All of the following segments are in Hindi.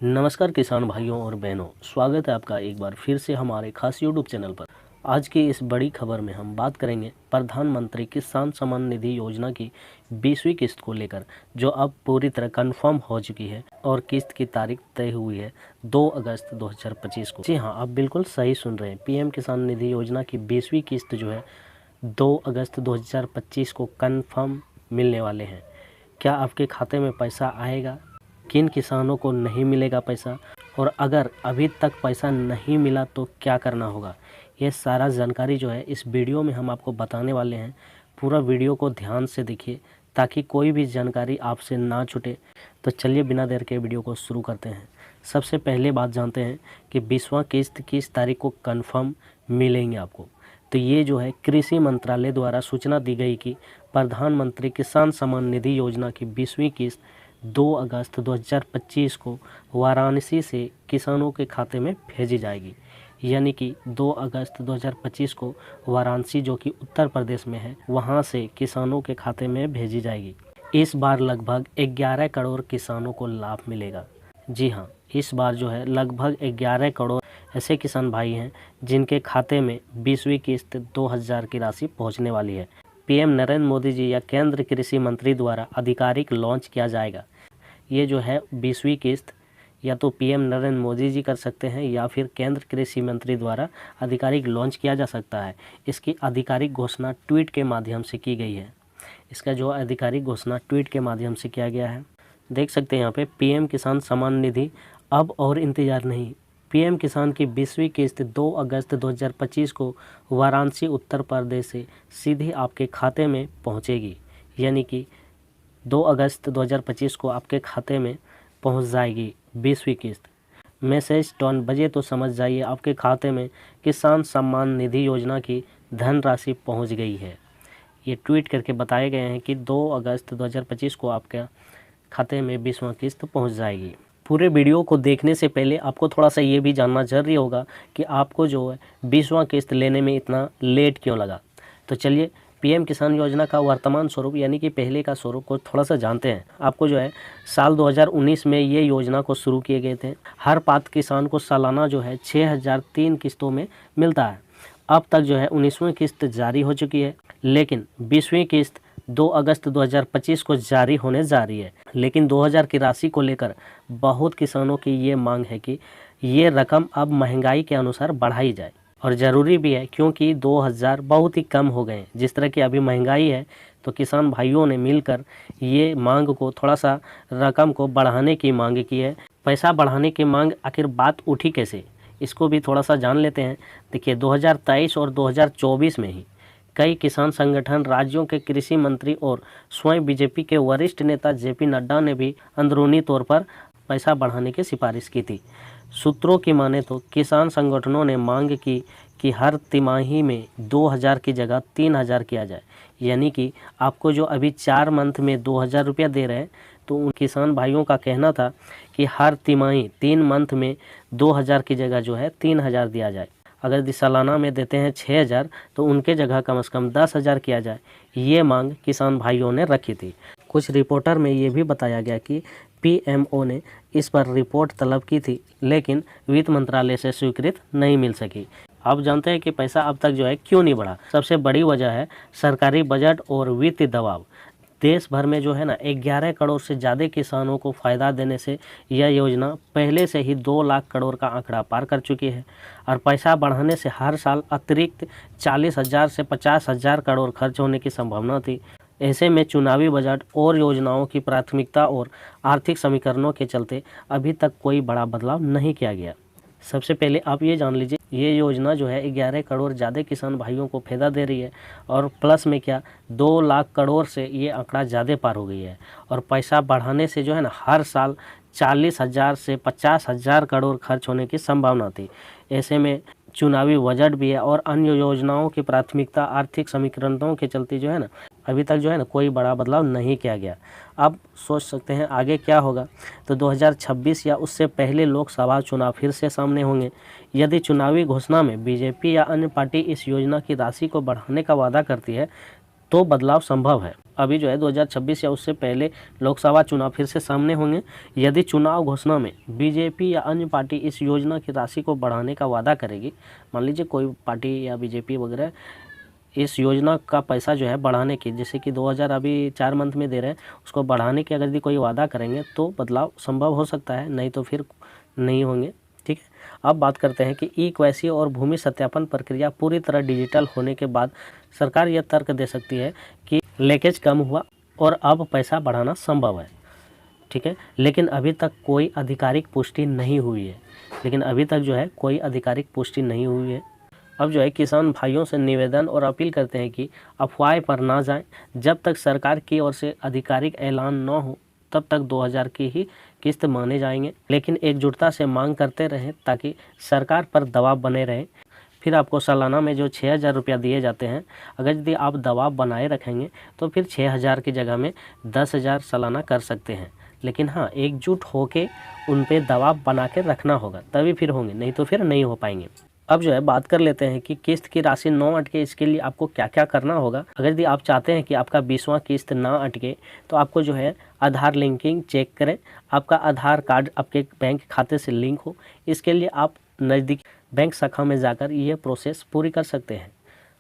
नमस्कार किसान भाइयों और बहनों, स्वागत है आपका एक बार फिर से हमारे खास यूट्यूब चैनल पर। आज की इस बड़ी खबर में हम बात करेंगे प्रधानमंत्री किसान सम्मान निधि योजना की 20वीं किस्त को लेकर, जो अब पूरी तरह कंफर्म हो चुकी है और किस्त की तारीख तय हुई है 2 अगस्त 2025 को। जी हाँ, आप बिल्कुल सही सुन रहे हैं। पीएम किसान निधि योजना की 20वीं किस्त जो है 2 अगस्त 2025 को कंफर्म मिलने वाले हैं। क्या आपके खाते में पैसा आएगा? किन किसानों को नहीं मिलेगा पैसा, और अगर अभी तक पैसा नहीं मिला तो क्या करना होगा? ये सारा जानकारी जो है इस वीडियो में हम आपको बताने वाले हैं। पूरा वीडियो को ध्यान से देखिए ताकि कोई भी जानकारी आपसे ना छूटे। तो चलिए बिना देर के वीडियो को शुरू करते हैं। सबसे पहले बात जानते हैं कि 20वां किस्त किस तारीख को कंफर्म मिलेंगे आपको। तो ये जो है कृषि मंत्रालय द्वारा सूचना दी गई कि प्रधानमंत्री किसान सम्मान निधि योजना की 20वीं किस्त 2 अगस्त 2025 को वाराणसी से किसानों के खाते में भेजी जाएगी। यानी कि 2 अगस्त 2025 को वाराणसी, जो कि उत्तर प्रदेश में है, वहां से किसानों के खाते में भेजी जाएगी। इस बार लगभग 11 करोड़ किसानों को लाभ मिलेगा। जी हाँ, इस बार जो है लगभग 11 करोड़ ऐसे किसान भाई हैं जिनके खाते में 20वीं किस्त 2000 की राशि पहुँचने वाली है। पीएम नरेंद्र मोदी जी या केंद्र कृषि मंत्री द्वारा आधिकारिक लॉन्च किया जाएगा। ये जो है 20वीं किस्त या तो पीएम नरेंद्र मोदी जी कर सकते हैं या फिर केंद्र कृषि मंत्री द्वारा आधिकारिक लॉन्च किया जा सकता है। इसकी आधिकारिक घोषणा ट्वीट के माध्यम से की गई है। इसका जो आधिकारिक घोषणा ट्वीट के माध्यम से किया गया है, देख सकते हैं यहाँ पे, पीएम किसान सम्मान निधि अब और इंतजार नहीं। पीएम किसान की 20वीं किस्त 2 अगस्त 2025 को वाराणसी उत्तर प्रदेश से सीधे आपके खाते में पहुंचेगी। यानी कि 2 अगस्त 2025 को आपके खाते में पहुंच जाएगी 20वीं किस्त। मैसेज टोन बजे तो समझ जाइए आपके खाते में किसान सम्मान निधि योजना की धनराशि पहुंच गई है। ये ट्वीट करके बताए गए हैं कि 2 अगस्त 2025 को आपके खाते में 20वां किस्त पहुंच जाएगी। पूरे वीडियो को देखने से पहले आपको थोड़ा सा ये भी जानना जरूरी होगा कि आपको जो है 20वां किस्त लेने में इतना लेट क्यों लगा। तो चलिए पीएम किसान योजना का वर्तमान स्वरूप यानी कि पहले का स्वरूप को थोड़ा सा जानते हैं। आपको जो है साल 2019 में ये योजना को शुरू किए गए थे। हर पात्र किसान को सालाना जो है 6003 किस्तों में मिलता है। अब तक जो है 19वीं किस्त जारी हो चुकी है, लेकिन 20वीं किस्त 2 अगस्त 2025 को जारी होने जा रही है। लेकिन 2000 की राशि को लेकर बहुत किसानों की ये मांग है कि ये रकम अब महंगाई के अनुसार बढ़ाई जाए, और ज़रूरी भी है क्योंकि 2000 बहुत ही कम हो गए हैं। जिस तरह की अभी महंगाई है, तो किसान भाइयों ने मिलकर ये मांग को थोड़ा सा रकम को बढ़ाने की मांग की है। पैसा बढ़ाने की मांग आखिर बात उठी कैसे, इसको भी थोड़ा सा जान लेते हैं। देखिए 2023 और 2024 में ही कई किसान संगठन, राज्यों के कृषि मंत्री और स्वयं बीजेपी के वरिष्ठ नेता जेपी नड्डा ने भी अंदरूनी तौर पर पैसा बढ़ाने की सिफारिश की थी। सूत्रों की माने तो किसान संगठनों ने मांग की कि हर तिमाही में 2000 की जगह 3000 किया जाए। यानी कि आपको जो अभी 4 मंथ में 2000 रुपया दे रहे हैं, तो उन किसान भाइयों का कहना था कि हर तिमाही 3 मंथ में 2000 की जगह जो है 3000 दिया जाए। अगर सालाना में देते हैं 6000, तो उनके जगह कम से कम 10,000 किया जाए। ये मांग किसान भाइयों ने रखी थी। कुछ रिपोर्टर में ये भी बताया गया कि पीएमओ ने इस पर रिपोर्ट तलब की थी, लेकिन वित्त मंत्रालय से स्वीकृत नहीं मिल सकी। आप जानते हैं कि पैसा अब तक जो है क्यों नहीं बढ़ा। सबसे बड़ी वजह है सरकारी बजट और वित्तीय दबाव। देश भर में जो है ना 11 करोड़ से ज़्यादा किसानों को फ़ायदा देने से यह योजना पहले से ही 2 लाख करोड़ का आंकड़ा पार कर चुकी है, और पैसा बढ़ाने से हर साल अतिरिक्त 40,000 से 50,000 करोड़ खर्च होने की संभावना थी। ऐसे में चुनावी बजट और योजनाओं की प्राथमिकता और आर्थिक समीकरणों के चलते अभी तक कोई बड़ा बदलाव नहीं किया गया। सबसे पहले आप ये जान लीजिए, ये योजना जो है 11 करोड़ ज़्यादा किसान भाइयों को फायदा दे रही है, और प्लस में क्या 2 लाख करोड़ से ये आंकड़ा ज़्यादा पार हो गई है। और पैसा बढ़ाने से जो है ना हर साल 40,000 से 50,000 करोड़ खर्च होने की संभावना थी। ऐसे में चुनावी बजट भी है और अन्य योजनाओं की प्राथमिकता आर्थिक समीकरणों के चलते जो है ना अभी तक जो है ना कोई बड़ा बदलाव नहीं किया गया। अब सोच सकते हैं आगे क्या होगा। तो 2026 या उससे पहले लोकसभा चुनाव फिर से सामने होंगे। यदि चुनावी घोषणा में बीजेपी या अन्य पार्टी इस योजना की राशि को बढ़ाने का वादा करती है, तो बदलाव संभव है। अभी जो है 2026 या उससे पहले लोकसभा चुनाव फिर से सामने होंगे। यदि चुनाव घोषणा में बीजेपी या अन्य पार्टी इस योजना की राशि को बढ़ाने का वादा करेगी, मान लीजिए कोई पार्टी या बीजेपी वगैरह इस योजना का पैसा जो है बढ़ाने की, जैसे कि 2000 अभी 4 मंथ में दे रहे हैं, उसको बढ़ाने की अगर यदि कोई वादा करेंगे तो बदलाव संभव हो सकता है, नहीं तो फिर नहीं होंगे। ठीक है, अब बात करते हैं कि ई-केवाईसी और भूमि सत्यापन प्रक्रिया पूरी तरह डिजिटल होने के बाद सरकार यह तर्क दे सकती है कि लीकेज कम हुआ और अब पैसा बढ़ाना संभव है। ठीक है, लेकिन अभी तक कोई आधिकारिक पुष्टि नहीं हुई है। अब जो है किसान भाइयों से निवेदन और अपील करते हैं कि अफवाह पर ना जाएं। जब तक सरकार की ओर से आधिकारिक ऐलान न हो तब तक 2000 की ही किस्त माने जाएंगे, लेकिन एकजुटता से मांग करते रहें ताकि सरकार पर दबाव बने रहे। फिर आपको सालाना में जो 6000 रुपया दिए जाते हैं, अगर यदि आप दबाव बनाए रखेंगे तो फिर 6000 की जगह में 10,000 सालाना कर सकते हैं। लेकिन हाँ, एकजुट होके उन पे दबाव बना के रखना होगा, तभी फिर होंगे, नहीं तो फिर नहीं हो पाएंगे। अब जो है बात कर लेते हैं कि किस्त की राशि न अटके, इसके लिए आपको क्या क्या करना होगा। अगर यदि आप चाहते हैं कि आपका 20वां किस्त ना अटके तो आपको जो है आधार लिंकिंग चेक करें, आपका आधार कार्ड आपके बैंक खाते से लिंक हो। इसके लिए आप नज़दीक बैंक शाखा में जाकर ये प्रोसेस पूरी कर सकते हैं।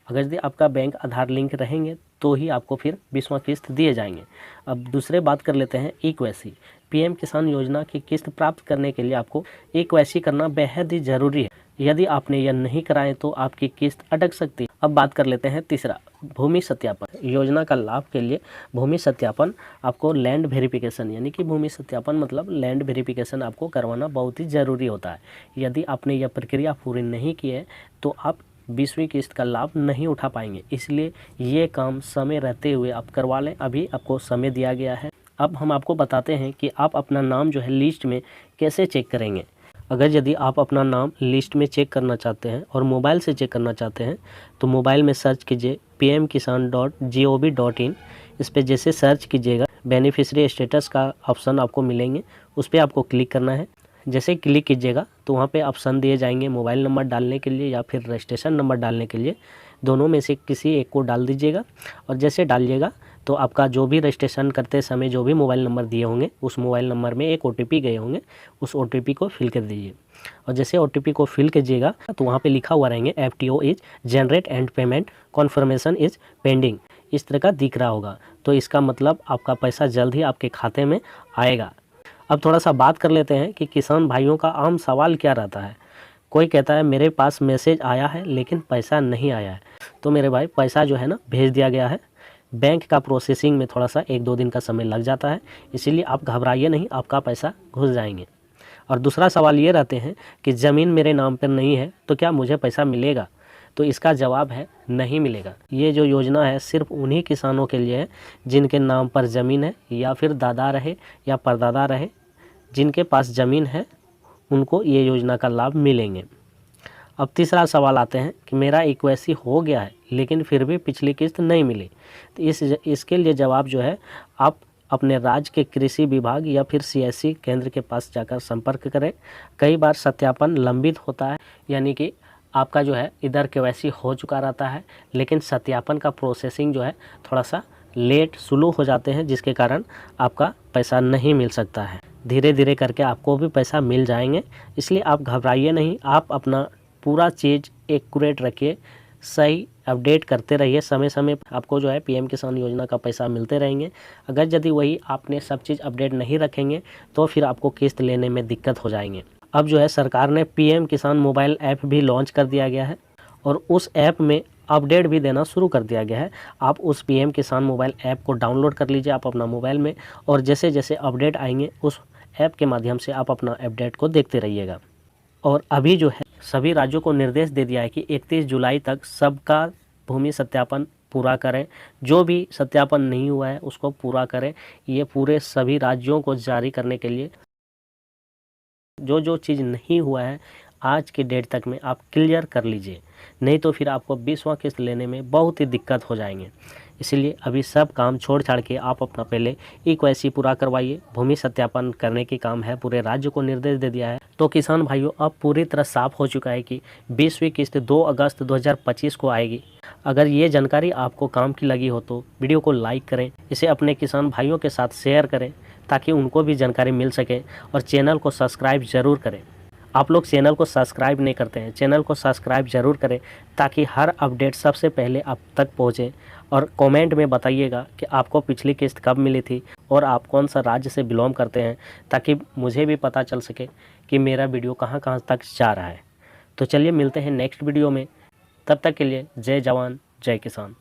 अगर यदि आपका बैंक आधार लिंक रहेंगे तो ही आपको फिर 20वां किस्त दिए जाएंगे। अब दूसरे बात कर लेते हैं ई-केवाईसी। पीएम किसान योजना की किस्त प्राप्त करने के लिए आपको ई-केवाईसी करना बेहद ही ज़रूरी है। यदि आपने यह नहीं कराएं तो आपकी किस्त अटक सकती है। अब बात कर लेते हैं तीसरा, भूमि सत्यापन। योजना का लाभ के लिए भूमि सत्यापन आपको लैंड वेरिफिकेशन, यानी कि भूमि सत्यापन मतलब लैंड वेरिफिकेशन आपको करवाना बहुत ही ज़रूरी होता है। यदि आपने यह प्रक्रिया पूरी नहीं की है तो आप 20वीं किस्त का लाभ नहीं उठा पाएंगे। इसलिए ये काम समय रहते हुए आप करवा लें, अभी आपको समय दिया गया है। अब हम आपको बताते हैं कि आप अपना नाम जो है लिस्ट में कैसे चेक करेंगे। अगर यदि आप अपना नाम लिस्ट में चेक करना चाहते हैं और मोबाइल से चेक करना चाहते हैं तो मोबाइल में सर्च कीजिए pmkisan.gov.in। इस पर जैसे सर्च कीजिएगा बेनिफिशियरी स्टेटस का ऑप्शन आपको मिलेंगे, उस पर आपको क्लिक करना है। जैसे क्लिक कीजिएगा तो वहाँ पे ऑप्शन दिए जाएंगे मोबाइल नंबर डालने के लिए या फिर रजिस्ट्रेशन नंबर डालने के लिए। दोनों में से किसी एक को डाल दीजिएगा और जैसे डालिएगा तो आपका जो भी रजिस्ट्रेशन करते समय जो भी मोबाइल नंबर दिए होंगे उस मोबाइल नंबर में एक OTP गए होंगे, उस OTP को फिल कर दीजिए। और जैसे OTP को फिल कीजिएगा तो वहाँ पे लिखा हुआ रहेंगे FTO is generate and payment conformation is pending, इस तरह का दिख रहा होगा। तो इसका मतलब आपका पैसा जल्द ही आपके खाते में आएगा। अब थोड़ा सा बात कर लेते हैं कि किसान भाइयों का आम सवाल क्या रहता है। कोई कहता है मेरे पास मैसेज आया है लेकिन पैसा नहीं आया है। तो मेरे भाई पैसा जो है ना भेज दिया गया है। बैंक का प्रोसेसिंग में थोड़ा सा 1-2 दिन का समय लग जाता है, इसीलिए आप घबराइए नहीं, आपका पैसा घुस जाएंगे। और दूसरा सवाल ये रहते हैं कि ज़मीन मेरे नाम पर नहीं है तो क्या मुझे पैसा मिलेगा। तो इसका जवाब है नहीं मिलेगा। ये जो योजना है सिर्फ उन्हीं किसानों के लिए है जिनके नाम पर ज़मीन है या फिर दादा रहे या परदादा रहे। जिनके पास ज़मीन है उनको ये योजना का लाभ मिलेंगे। अब तीसरा सवाल आते हैं कि मेरा ई-केवाईसी हो गया है लेकिन फिर भी पिछली किस्त नहीं मिली। तो इसके लिए जवाब जो है आप अपने राज्य के कृषि विभाग या फिर CSC केंद्र के पास जाकर संपर्क करें। कई बार सत्यापन लंबित होता है, यानी कि आपका जो है इधर केवाईसी हो चुका रहता है लेकिन सत्यापन का प्रोसेसिंग जो है थोड़ा सा लेट स्लो हो जाते हैं, जिसके कारण आपका पैसा नहीं मिल सकता है। धीरे धीरे करके आपको भी पैसा मिल जाएंगे, इसलिए आप घबराइए नहीं। आप अपना पूरा चीज़ एक्यूरेट रखिए, सही अपडेट करते रहिए। समय समय आपको जो है PM किसान योजना का पैसा मिलते रहेंगे। अगर यदि वही आपने सब चीज़ अपडेट नहीं रखेंगे तो फिर आपको किस्त लेने में दिक्कत हो जाएंगे। अब जो है सरकार ने PM किसान मोबाइल ऐप भी लॉन्च कर दिया गया है और उस ऐप में अपडेट भी देना शुरू कर दिया गया है। आप उस PM किसान मोबाइल ऐप को डाउनलोड कर लीजिए आप अपना मोबाइल में, और जैसे जैसे अपडेट आएंगे उस ऐप के माध्यम से आप अपना अपडेट को देखते रहिएगा। और अभी जो है सभी राज्यों को निर्देश दे दिया है कि 31 जुलाई तक सबका भूमि सत्यापन पूरा करें। जो भी सत्यापन नहीं हुआ है उसको पूरा करें। ये पूरे सभी राज्यों को जारी करने के लिए जो चीज़ नहीं हुआ है आज के डेट तक में आप क्लियर कर लीजिए, नहीं तो फिर आपको 20वां किस्त लेने में बहुत ही दिक्कत हो जाएंगे। इसलिए अभी सब काम छोड़ छाड़ के आप अपना पहले ई-केवाईसी पूरा करवाइए। भूमि सत्यापन करने की काम है, पूरे राज्य को निर्देश दे दिया है। तो किसान भाइयों अब पूरी तरह साफ हो चुका है कि 20वीं किस्त 2 अगस्त 2025 को आएगी। अगर ये जानकारी आपको काम की लगी हो तो वीडियो को लाइक करें, इसे अपने किसान भाइयों के साथ शेयर करें ताकि उनको भी जानकारी मिल सके, और चैनल को सब्सक्राइब ज़रूर करें। आप लोग चैनल को सब्सक्राइब नहीं करते हैं, चैनल को सब्सक्राइब ज़रूर करें ताकि हर अपडेट सबसे पहले आप तक पहुँचे। और कमेंट में बताइएगा कि आपको पिछली किस्त कब मिली थी और आप कौन सा राज्य से बिलोंग करते हैं, ताकि मुझे भी पता चल सके कि मेरा वीडियो कहाँ कहाँ तक जा रहा है। तो चलिए मिलते हैं नेक्स्ट वीडियो में, तब तक के लिए जय जवान जय किसान।